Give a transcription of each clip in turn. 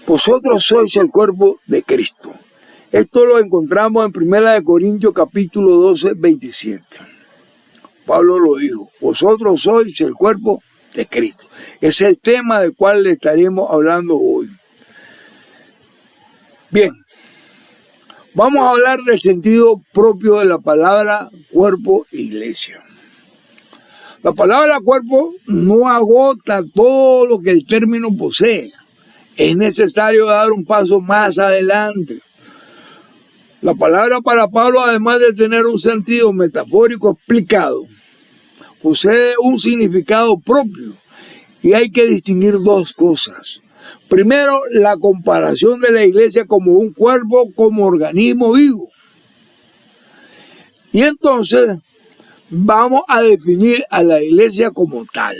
Vosotros sois el cuerpo de Cristo. Esto lo encontramos en 1 Corintios capítulo 12, 27. Pablo lo dijo, vosotros sois el cuerpo de Cristo. Es el tema del cual le estaremos hablando hoy. Bien, vamos a hablar del sentido propio de la palabra cuerpo e iglesia. La palabra cuerpo no agota todo lo que el término posee. Es necesario dar un paso más adelante. La palabra para Pablo, además de tener un sentido metafórico explicado, posee un significado propio y hay que distinguir dos cosas. Primero, la comparación de la iglesia como un cuerpo, como organismo vivo. Y entonces vamos a definir a la iglesia como tal,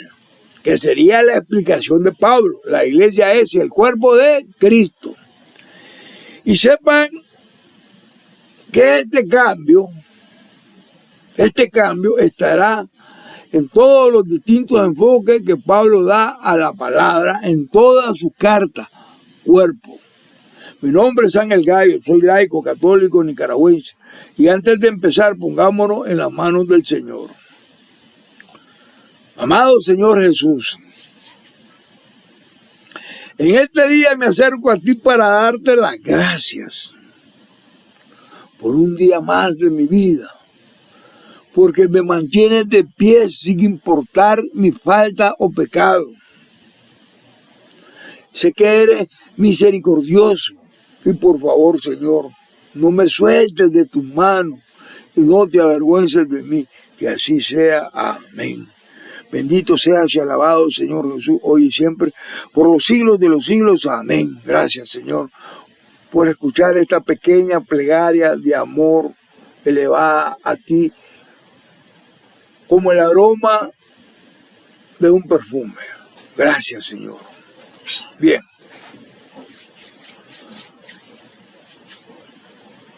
que sería la explicación de Pablo. La iglesia es el cuerpo de Cristo. Y sepan que este cambio estará en todos los distintos enfoques que Pablo da a la palabra en todas sus cartas, cuerpo. Mi nombre es Ángel Gallo, soy laico, católico, nicaragüense. Y antes de empezar, pongámonos en las manos del Señor. Amado Señor Jesús, en este día me acerco a ti para darte las gracias por un día más de mi vida, porque me mantienes de pie sin importar mi falta o pecado. Sé que eres misericordioso y por favor, Señor, no me sueltes de tus manos y no te avergüences de mí, que así sea. Amén. Bendito seas y alabado, Señor Jesús, hoy y siempre, por los siglos de los siglos. Amén. Gracias, Señor, por escuchar esta pequeña plegaria de amor elevada a ti, como el aroma de un perfume. Gracias, Señor. Bien.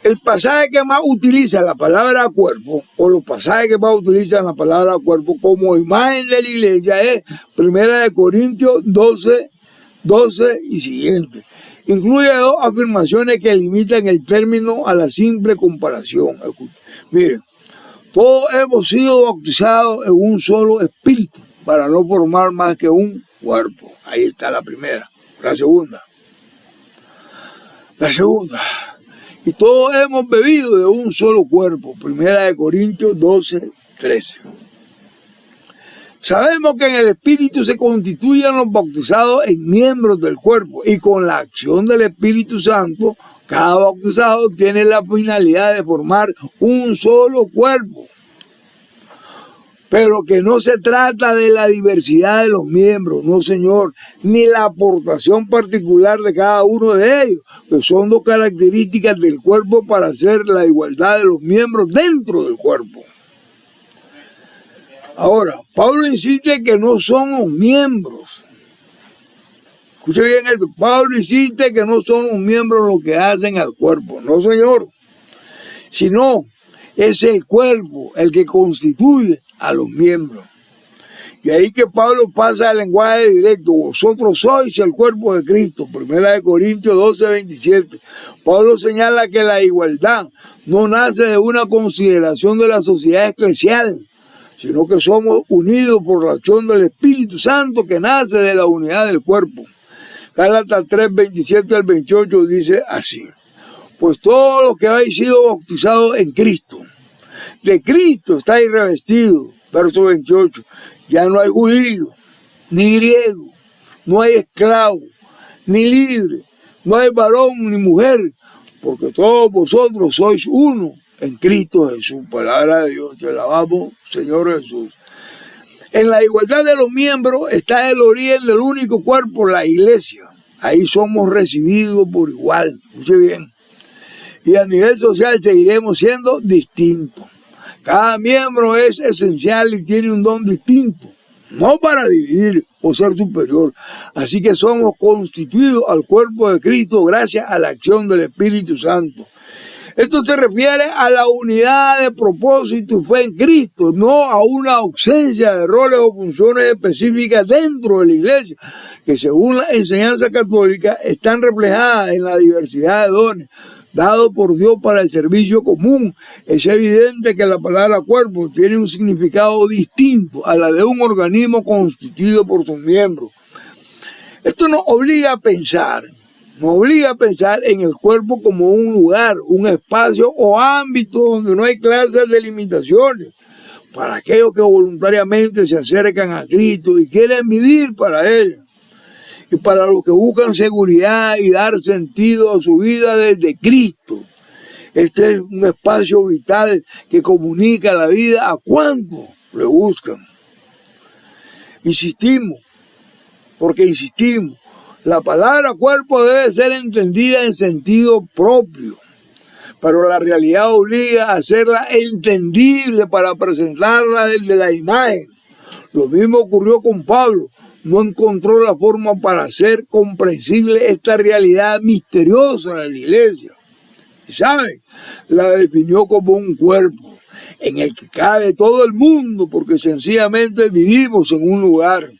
El pasaje que más utiliza la palabra cuerpo, o los pasajes que más utilizan la palabra cuerpo como imagen de la iglesia, es 1 Corintios 12, 12 y siguiente. Incluye dos afirmaciones que limitan el término a la simple comparación. Miren, todos hemos sido bautizados en un solo espíritu para no formar más que un cuerpo. Ahí está la primera. La segunda. Y todos hemos bebido de un solo cuerpo. 1 Corintios 12, 13. Sabemos que en el Espíritu se constituyen los bautizados en miembros del cuerpo y con la acción del Espíritu Santo, cada bautizado tiene la finalidad de formar un solo cuerpo. Pero que no se trata de la diversidad de los miembros, no señor, ni la aportación particular de cada uno de ellos, que son dos características del cuerpo para hacer la igualdad de los miembros dentro del cuerpo. Ahora, Pablo insiste que no somos miembros. Escuche bien esto, Pablo insiste que no somos miembros los que hacen al cuerpo, no señor, sino es el cuerpo el que constituye a los miembros. Y ahí que Pablo pasa al lenguaje directo, vosotros sois el cuerpo de Cristo, 1 Corintios 12, 27. Pablo señala que la igualdad no nace de una consideración de la sociedad eclesial, sino que somos unidos por la acción del Espíritu Santo que nace de la unidad del cuerpo. Gálatas 3, 27 al 28 dice así, pues todos los que habéis sido bautizados en Cristo, de Cristo estáis revestidos. Verso 28, ya no hay judío, ni griego, no hay esclavo, ni libre, no hay varón ni mujer, porque todos vosotros sois uno en Cristo Jesús. Palabra de Dios, te alabamos, Señor Jesús. En la igualdad de los miembros está el origen del único cuerpo, la iglesia. Ahí somos recibidos por igual, escuche bien. Y a nivel social seguiremos siendo distintos. Cada miembro es esencial y tiene un don distinto, no para dividir o ser superior. Así que somos constituidos al cuerpo de Cristo gracias a la acción del Espíritu Santo. Esto se refiere a la unidad de propósito y fe en Cristo, no a una ausencia de roles o funciones específicas dentro de la iglesia, que según la enseñanza católica están reflejadas en la diversidad de dones dados por Dios para el servicio común. Es evidente que la palabra cuerpo tiene un significado distinto a la de un organismo constituido por sus miembros. Esto nos obliga a pensar en el cuerpo como un lugar, un espacio o ámbito donde no hay clases de limitaciones para aquellos que voluntariamente se acercan a Cristo y quieren vivir para Él. Y para los que buscan seguridad y dar sentido a su vida desde Cristo. Este es un espacio vital que comunica la vida a cuantos le buscan. Insistimos, la palabra cuerpo debe ser entendida en sentido propio, pero la realidad obliga a hacerla entendible para presentarla desde la imagen. Lo mismo ocurrió con Pablo. No encontró la forma para hacer comprensible esta realidad misteriosa de la iglesia. Y ¿saben? La definió como un cuerpo en el que cabe todo el mundo, porque sencillamente vivimos en un lugar.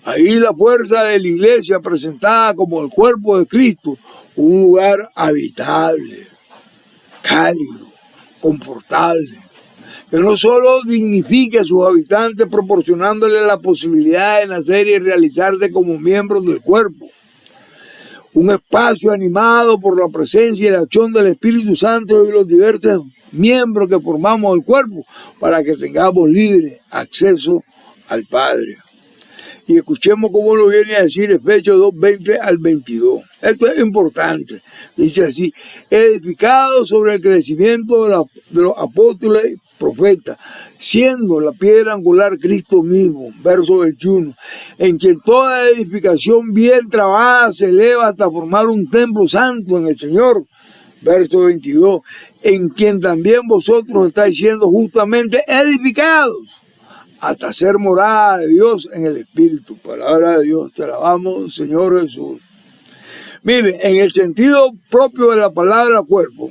Ahí la fuerza de la iglesia presentada como el cuerpo de Cristo, un lugar habitable, cálido, confortable, que no solo dignifique a sus habitantes proporcionándoles la posibilidad de nacer y realizarse como miembros del cuerpo. Un espacio animado por la presencia y la acción del Espíritu Santo y los diversos miembros que formamos el cuerpo para que tengamos libre acceso al Padre. Y escuchemos cómo lo viene a decir Efesios 2, 20 al 22. Esto es importante. Dice así: edificado sobre el crecimiento de los apóstoles, profeta, siendo la piedra angular Cristo mismo, verso 21, en quien toda edificación bien trabajada se eleva hasta formar un templo santo en el Señor, verso 22, en quien también vosotros estáis siendo justamente edificados hasta ser morada de Dios en el Espíritu. Palabra de Dios, te alabamos, Señor Jesús. Miren, en el sentido propio de la palabra cuerpo,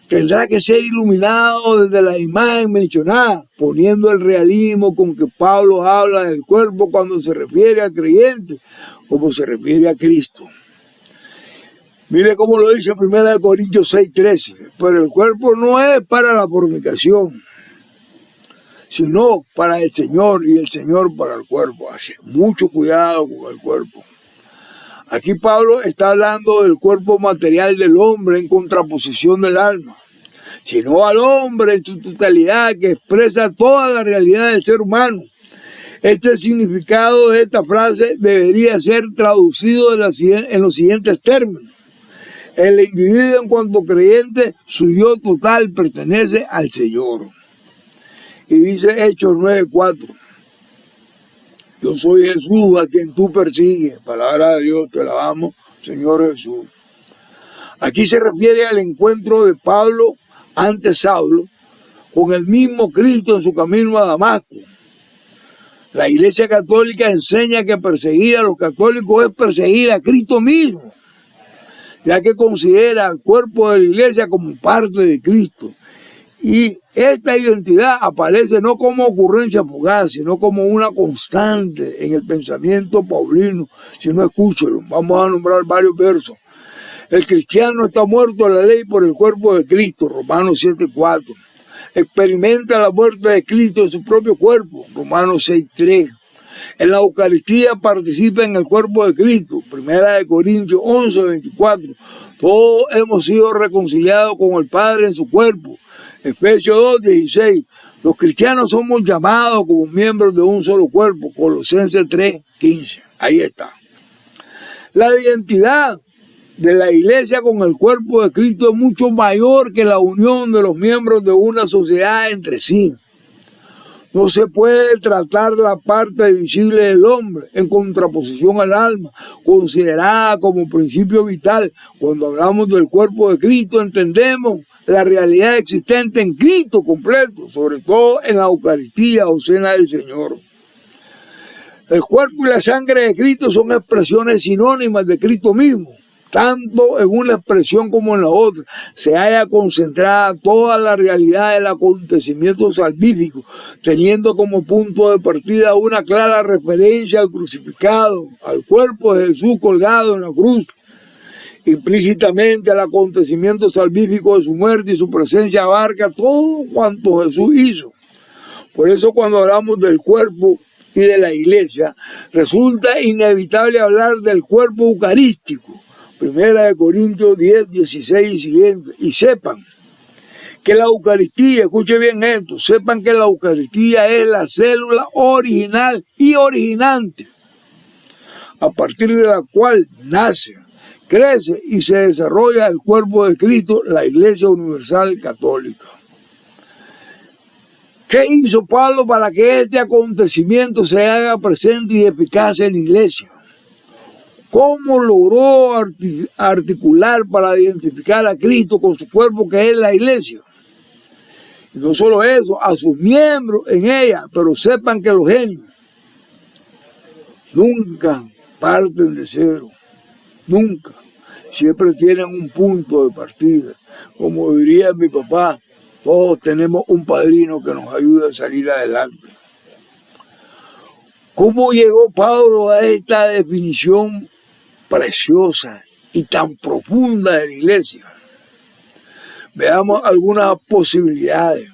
tendrá que ser iluminado desde la imagen mencionada, poniendo el realismo con que Pablo habla del cuerpo cuando se refiere al creyente, como se refiere a Cristo. Mire cómo lo dice en 1 Corintios 6:13, pero el cuerpo no es para la fornicación, sino para el Señor y el Señor para el cuerpo. Así, mucho cuidado con el cuerpo. Aquí Pablo está hablando del cuerpo material del hombre en contraposición del alma, sino al hombre en su totalidad que expresa toda la realidad del ser humano. Este significado de esta frase debería ser traducido en los siguientes términos. El individuo en cuanto creyente, su yo total pertenece al Señor. Y dice Hechos 9:4. Yo soy Jesús a quien tú persigues. Palabra de Dios, te alabamos, Señor Jesús. Aquí se refiere al encuentro de Pablo ante Saulo con el mismo Cristo en su camino a Damasco. La Iglesia Católica enseña que perseguir a los católicos es perseguir a Cristo mismo, ya que considera al cuerpo de la Iglesia como parte de Cristo. Y esta identidad aparece no como ocurrencia fugaz, sino como una constante en el pensamiento paulino. Si no, escúchelo, vamos a nombrar varios versos. El cristiano está muerto a la ley por el cuerpo de Cristo, Romanos 7:4. Experimenta la muerte de Cristo en su propio cuerpo, Romanos 6:3. En la Eucaristía participa en el cuerpo de Cristo, 1 Corintios 11:24. Todos hemos sido reconciliados con el Padre en su cuerpo, Efesios 2:16. Los cristianos somos llamados como miembros de un solo cuerpo, Colosenses 3:15. Ahí está. La identidad de la iglesia con el cuerpo de Cristo es mucho mayor que la unión de los miembros de una sociedad entre sí. No se puede tratar la parte visible del hombre en contraposición al alma, considerada como principio vital. Cuando hablamos del cuerpo de Cristo, entendemos la realidad existente en Cristo completo, sobre todo en la Eucaristía o cena del Señor. El cuerpo y la sangre de Cristo son expresiones sinónimas de Cristo mismo, tanto en una expresión como en la otra, se halla concentrada toda la realidad del acontecimiento salvífico, teniendo como punto de partida una clara referencia al crucificado, al cuerpo de Jesús colgado en la cruz, implícitamente al acontecimiento salvífico de su muerte, y su presencia abarca todo cuanto Jesús hizo. Por eso cuando hablamos del cuerpo y de la iglesia, resulta inevitable hablar del cuerpo eucarístico. 1 Corintios 10, 16 y siguiente. Y sepan que la Eucaristía, escuche bien esto, sepan que la Eucaristía es la célula original y originante, a partir de la cual nace, crece y se desarrolla el cuerpo de Cristo, la Iglesia Universal Católica. ¿Qué hizo Pablo para que este acontecimiento se haga presente y eficaz en la iglesia? ¿Cómo logró articular para identificar a Cristo con su cuerpo, que es la iglesia? Y no solo eso, a sus miembros en ella, pero sepan que los genios nunca parten de cero, nunca. Siempre tienen un punto de partida. Como diría mi papá, todos tenemos un padrino que nos ayuda a salir adelante. ¿Cómo llegó Pablo a esta definición preciosa y tan profunda de la iglesia? Veamos algunas posibilidades,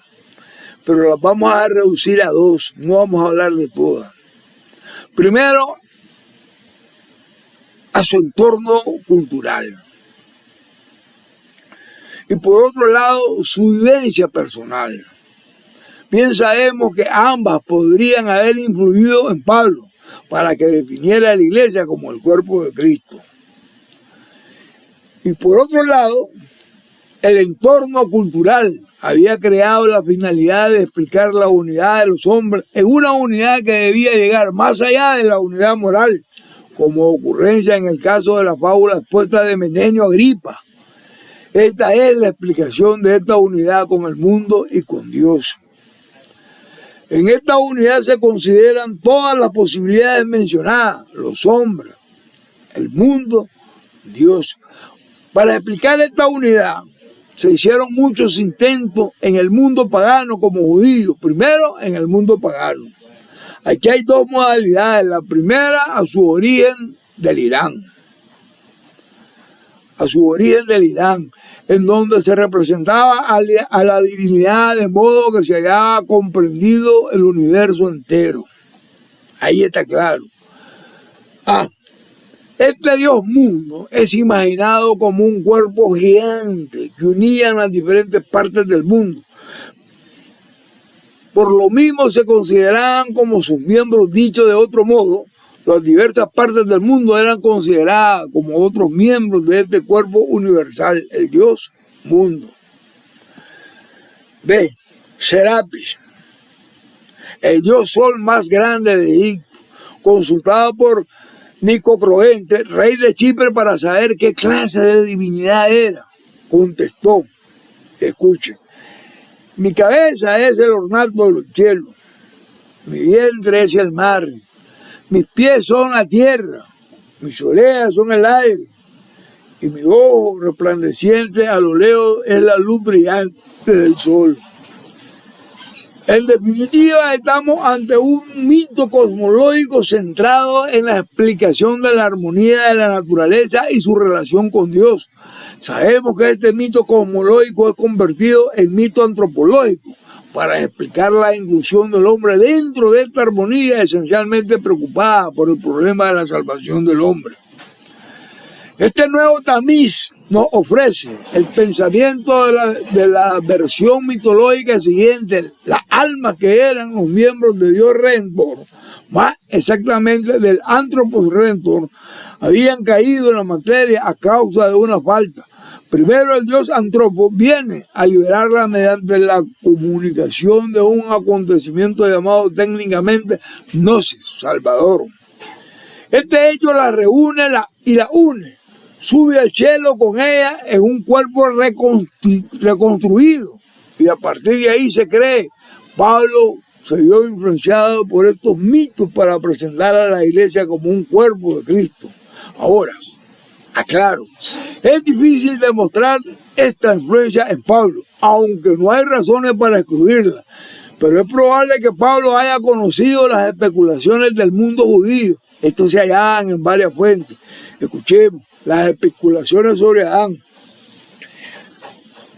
pero las vamos a reducir a dos, no vamos a hablar de todas. Primero, a su entorno cultural. Y por otro lado, su vivencia personal. Bien sabemos que ambas podrían haber influido en Pablo para que definiera a la iglesia como el cuerpo de Cristo. Y por otro lado, el entorno cultural había creado la finalidad de explicar la unidad de los hombres en una unidad que debía llegar más allá de la unidad moral, como ocurrencia en el caso de la fábula expuesta de Menenio Agripa. Esta es la explicación de esta unidad con el mundo y con Dios. En esta unidad se consideran todas las posibilidades mencionadas, los hombres, el mundo, Dios. Para explicar esta unidad se hicieron muchos intentos en el mundo pagano como judíos. Primero, en el mundo pagano. Aquí hay dos modalidades. La primera, a su origen del Irán. A su origen del Irán, en donde se representaba a la divinidad de modo que se haya comprendido el universo entero. Ahí está claro. Este Dios mundo es imaginado como un cuerpo gigante que unía las diferentes partes del mundo. Por lo mismo se consideraban como sus miembros. Dicho de otro modo, las diversas partes del mundo eran consideradas como otros miembros de este cuerpo universal, el Dios mundo. B. Serapis, el dios sol más grande de Egipto, consultado por Nicocroente, rey de Chipre, para saber qué clase de divinidad era. Contestó, escuchen, mi cabeza es el ornato de los cielos, mi vientre es el mar, mis pies son la tierra, mis orejas son el aire, y mi ojo resplandeciente a lo lejos es la luz brillante del sol. En definitiva, estamos ante un mito cosmológico centrado en la explicación de la armonía de la naturaleza y su relación con Dios. Sabemos que este mito cosmológico es convertido en mito antropológico para explicar la inclusión del hombre dentro de esta armonía, esencialmente preocupada por el problema de la salvación del hombre. Este nuevo tamiz nos ofrece el pensamiento de la versión mitológica siguiente: las almas que eran los miembros de Dios Redentor, más exactamente del Anthropos Redentor, habían caído en la materia a causa de una falta. Primero, el Dios Anthropos viene a liberarla mediante la comunicación de un acontecimiento llamado técnicamente Gnosis, Salvador. Este hecho la reúne y la une. Sube al cielo con ella en un cuerpo reconstruido, y a partir de ahí se cree. Pablo se vio influenciado por estos mitos para presentar a la iglesia como un cuerpo de Cristo. Ahora, Aclaro, es difícil demostrar esta influencia en Pablo, aunque no hay razones para excluirla, pero es probable que Pablo haya conocido las especulaciones del mundo judío. Esto se hallan en varias fuentes. Escuchemos las especulaciones sobre Adán.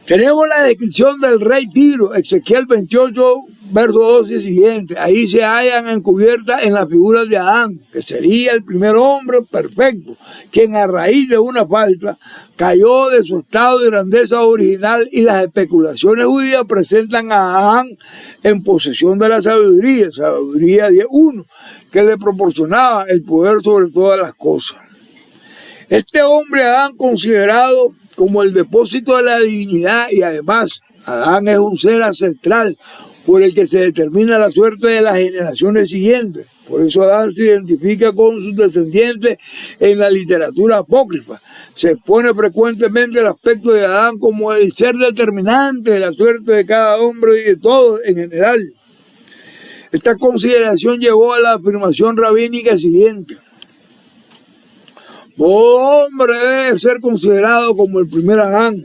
Tenemos la descripción del rey Tiro, Ezequiel 28, verso 12 y siguiente. Ahí se hallan encubiertas en las figuras de Adán, que sería el primer hombre perfecto, quien a raíz de una falta cayó de su estado de grandeza original, y las especulaciones judías presentan a Adán en posesión de la sabiduría 10.1, que le proporcionaba el poder sobre todas las cosas. Este hombre Adán, considerado como el depósito de la divinidad, y además Adán es un ser ancestral por el que se determina la suerte de las generaciones siguientes. Por eso Adán se identifica con sus descendientes en la literatura apócrifa. Se expone frecuentemente el aspecto de Adán como el ser determinante de la suerte de cada hombre y de todos en general. Esta consideración llevó a la afirmación rabínica siguiente: todo hombre debe ser considerado como el primer Adán.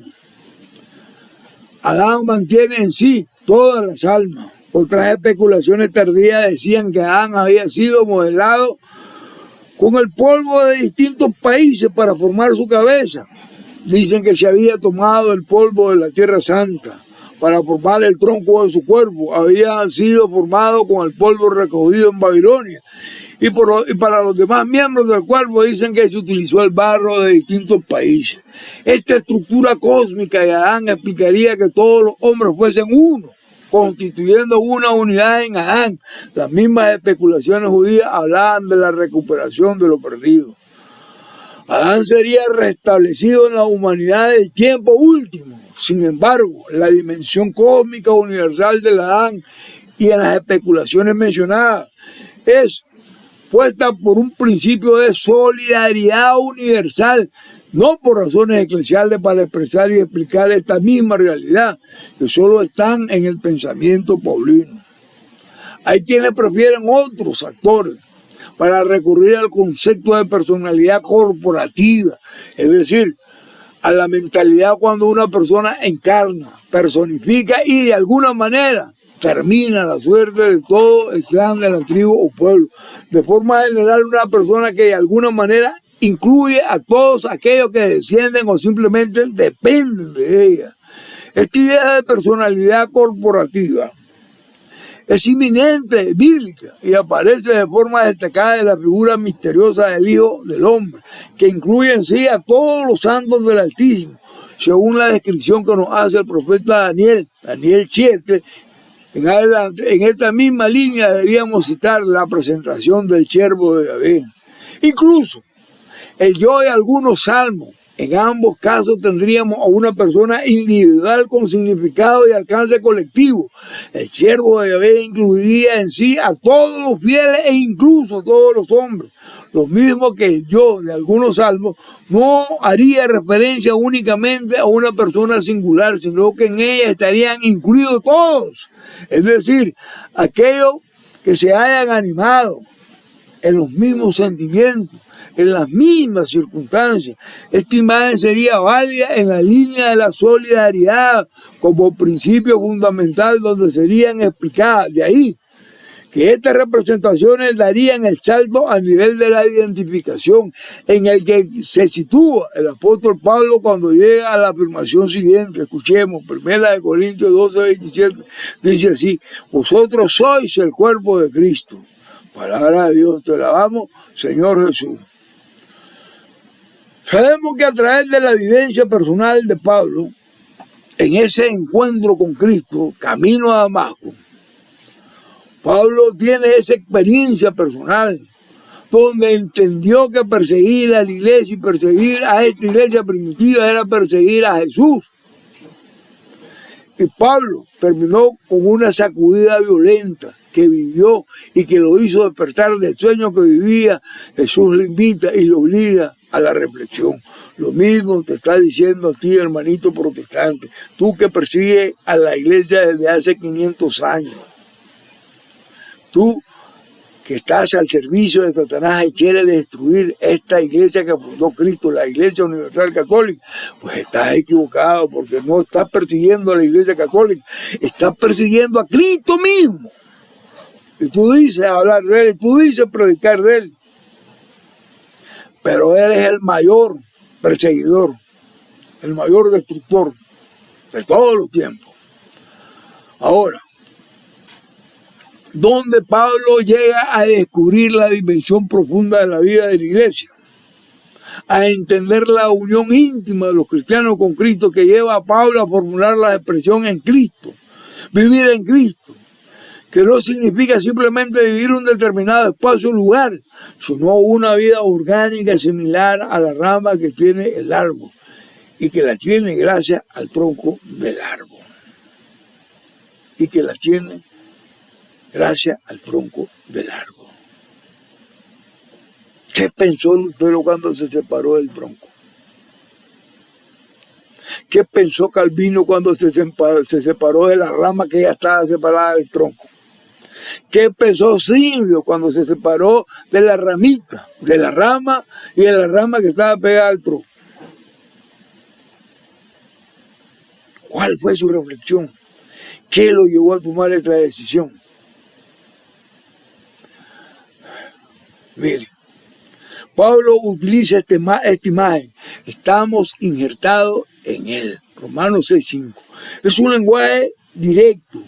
Adán mantiene en sí todas las almas. Otras especulaciones tardías decían que Adán había sido modelado con el polvo de distintos países para formar su cabeza. Dicen que se había tomado el polvo de la Tierra Santa para formar el tronco de su cuerpo. Había sido formado con el polvo recogido en Babilonia. Y para los demás miembros del cuerpo dicen que se utilizó el barro de distintos países. Esta estructura cósmica de Adán explicaría que todos los hombres fuesen uno, constituyendo una unidad en Adán. Las mismas especulaciones judías hablaban de la recuperación de lo perdido. Adán sería restablecido en la humanidad del tiempo último. Sin embargo, la dimensión cósmica universal del Adán y en las especulaciones mencionadas es puesta por un principio de solidaridad universal, no por razones eclesiales para expresar y explicar esta misma realidad, que solo están en el pensamiento paulino. Hay quienes prefieren otros actores para recurrir al concepto de personalidad corporativa, es decir, a la mentalidad cuando una persona encarna, personifica y de alguna manera termina la suerte de todo el clan de la tribu o pueblo. De forma general, una persona que de alguna manera incluye a todos aquellos que descienden o simplemente dependen de ella. Esta idea de personalidad corporativa es inminente, bíblica, y aparece de forma destacada en la figura misteriosa del Hijo del Hombre, que incluye en sí a todos los santos del Altísimo, según la descripción que nos hace el profeta Daniel 7. En esta misma línea deberíamos citar la presentación del siervo de Yahvé. Incluso el yo de algunos salmos. En ambos casos tendríamos a una persona individual con significado y alcance colectivo. El siervo de Yahvé incluiría en sí a todos los fieles e incluso a todos los hombres. Lo mismo que el yo de algunos salmos no haría referencia únicamente a una persona singular, sino que en ella estarían incluidos todos. Es decir, aquellos que se hayan animado en los mismos sentimientos, en las mismas circunstancias. Esta imagen sería válida en la línea de la solidaridad como principio fundamental donde serían explicadas. De ahí que estas representaciones darían el salto a nivel de la identificación en el que se sitúa el apóstol Pablo cuando llega a la afirmación siguiente. Escuchemos, 1 Corintios 12:27, dice así: vosotros sois el cuerpo de Cristo. Palabra de Dios, te alabamos, Señor Jesús. Sabemos que a través de la vivencia personal de Pablo, en ese encuentro con Cristo, camino a Damasco, Pablo tiene esa experiencia personal, donde entendió que perseguir a la iglesia y perseguir a esta iglesia primitiva era perseguir a Jesús. Y Pablo terminó con una sacudida violenta que vivió y que lo hizo despertar del sueño que vivía. Jesús le invita y lo obliga a la reflexión. Lo mismo te está diciendo a ti, hermanito protestante, tú que persigues a la iglesia desde hace 500 años. Tú que estás al servicio de Satanás y quiere destruir esta iglesia que fundó Cristo, la Iglesia Universal Católica, pues estás equivocado, porque no estás persiguiendo a la Iglesia Católica, estás persiguiendo a Cristo mismo. Y tú dices hablar de él, y tú dices predicar de él, pero él es el mayor perseguidor, el mayor destructor de todos los tiempos. Ahora, ¿dónde Pablo llega a descubrir la dimensión profunda de la vida de la iglesia? A entender la unión íntima de los cristianos con Cristo que lleva a Pablo a formular la expresión en Cristo, vivir en Cristo, que no significa simplemente vivir un determinado espacio o lugar, sino una vida orgánica similar a la rama que tiene el árbol y que la tiene gracias al tronco del árbol. Y que la tiene gracias al tronco del árbol. ¿Qué pensó Lutero cuando se separó del tronco? ¿Qué pensó Calvino cuando se separó de la rama que ya estaba separada del tronco? ¿Qué pensó Silvio cuando se separó de la ramita, de la rama y de la rama que estaba pegada al tronco? ¿Cuál fue su reflexión? ¿Qué lo llevó a tomar esta decisión? Miren, Pablo utiliza esta imagen. Estamos injertados en él. Romanos 6:5. Es un lenguaje directo.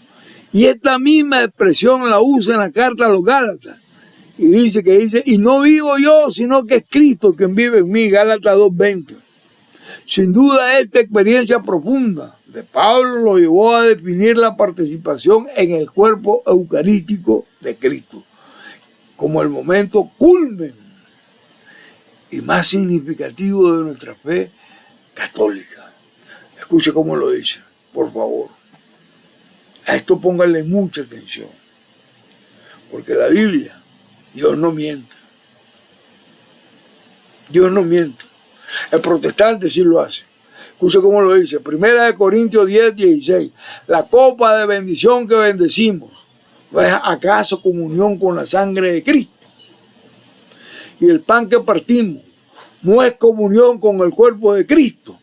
Y esta misma expresión la usa en la carta a los Gálatas. Y dice, y no vivo yo, sino que es Cristo quien vive en mí. Gálatas 2:20. Sin duda esta experiencia profunda de Pablo lo llevó a definir la participación en el cuerpo eucarístico de Cristo como el momento culmen y más significativo de nuestra fe católica. Escuche cómo lo dice, por favor. A esto pónganle mucha atención, porque la Biblia, Dios no miente. Dios no miente. El protestante sí lo hace. Escuche cómo lo dice. 1 Corintios 10:16. La copa de bendición que bendecimos, ¿no es acaso comunión con la sangre de Cristo? Y el pan que partimos, ¿no es comunión con el cuerpo de Cristo?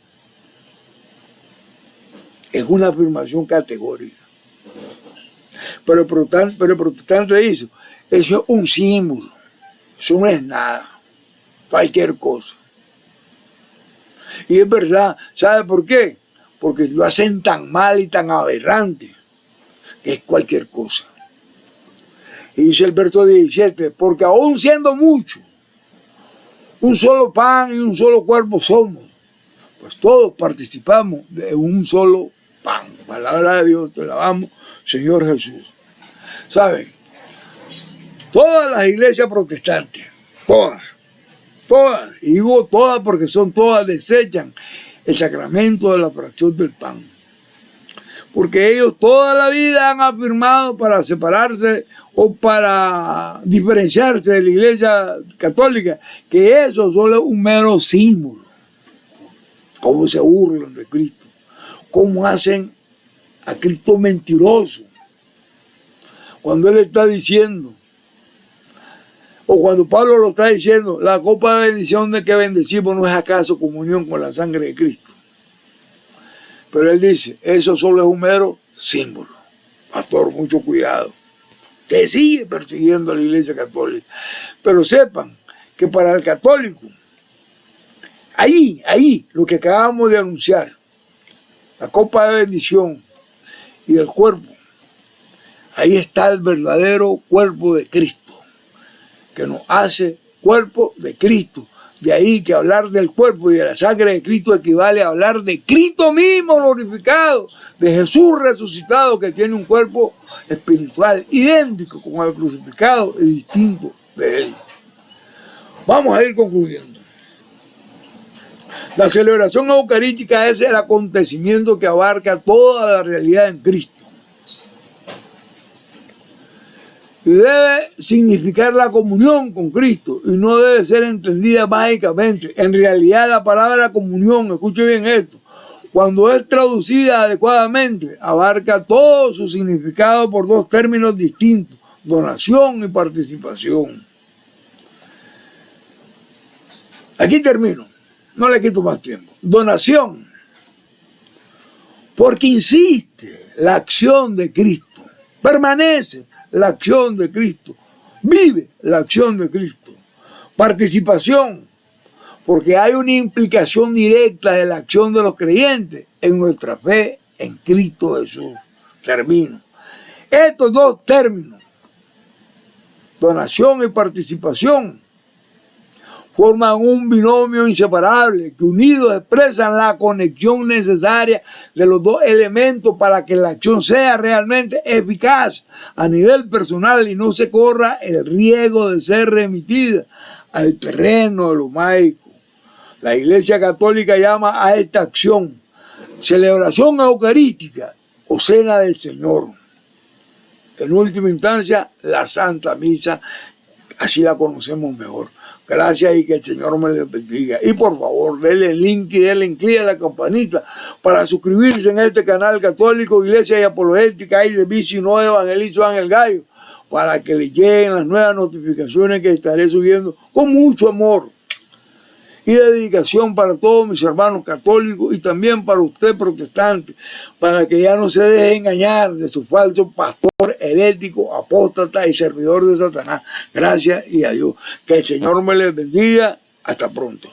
Es una afirmación categórica. Pero el protestante dice, eso es un símbolo, eso no es nada, cualquier cosa. Y es verdad, ¿sabe por qué? Porque lo hacen tan mal y tan aberrante, que es cualquier cosa. Y dice el verso 17, porque aún siendo mucho, un solo pan y un solo cuerpo somos, pues todos participamos de un solo pan. Palabra de Dios, te alabamos, Señor Jesús. ¿Saben? Todas las iglesias protestantes, todas, y digo todas porque son todas, desechan el sacramento de la fracción del pan. Porque ellos toda la vida han afirmado para separarse o para diferenciarse de la iglesia católica que eso solo es un mero símbolo. Cómo se burlan de Cristo, cómo hacen a Cristo mentiroso cuando Él está diciendo, o cuando Pablo lo está diciendo, la copa de bendición de que bendecimos no es acaso comunión con la sangre de Cristo. Pero él dice, eso solo es un mero símbolo. Pastor, mucho cuidado, que sigue persiguiendo a la iglesia católica. Pero sepan que para el católico, ahí, lo que acabamos de anunciar, la copa de bendición y el cuerpo, ahí está el verdadero cuerpo de Cristo, que nos hace cuerpo de Cristo. De ahí que hablar del cuerpo y de la sangre de Cristo equivale a hablar de Cristo mismo glorificado, de Jesús resucitado, que tiene un cuerpo espiritual idéntico con el crucificado y distinto de él. Vamos a ir concluyendo. La celebración eucarística es el acontecimiento que abarca toda la realidad en Cristo. Y debe significar la comunión con Cristo y no debe ser entendida mágicamente. En realidad la palabra comunión, escuche bien esto, cuando es traducida adecuadamente, abarca todo su significado por dos términos distintos, donación y participación. Aquí termino, no le quito más tiempo. Donación, porque insiste la acción de Cristo, permanece la acción de Cristo, vive la acción de Cristo. Participación, porque hay una implicación directa de la acción de los creyentes en nuestra fe en Cristo Jesús. Termino. Estos dos términos, donación y participación, forman un binomio inseparable que unidos expresan la conexión necesaria de los dos elementos para que la acción sea realmente eficaz a nivel personal y no se corra el riesgo de ser remitida al terreno de lo mágico. La Iglesia Católica llama a esta acción celebración eucarística o cena del Señor. En última instancia, la Santa Misa, así la conocemos mejor. Gracias y que el Señor me les bendiga. Y por favor, denle link y denle clic a la campanita para suscribirse en este canal católico, Iglesia y Apologética y de Bici No Evangelizo Ángel Gallo, para que les lleguen las nuevas notificaciones que estaré subiendo con mucho amor y dedicación para todos mis hermanos católicos y también para usted protestante, para que ya no se deje engañar de su falso pastor herético, apóstata y servidor de Satanás. Gracias y adiós. Que el Señor me les bendiga. Hasta pronto.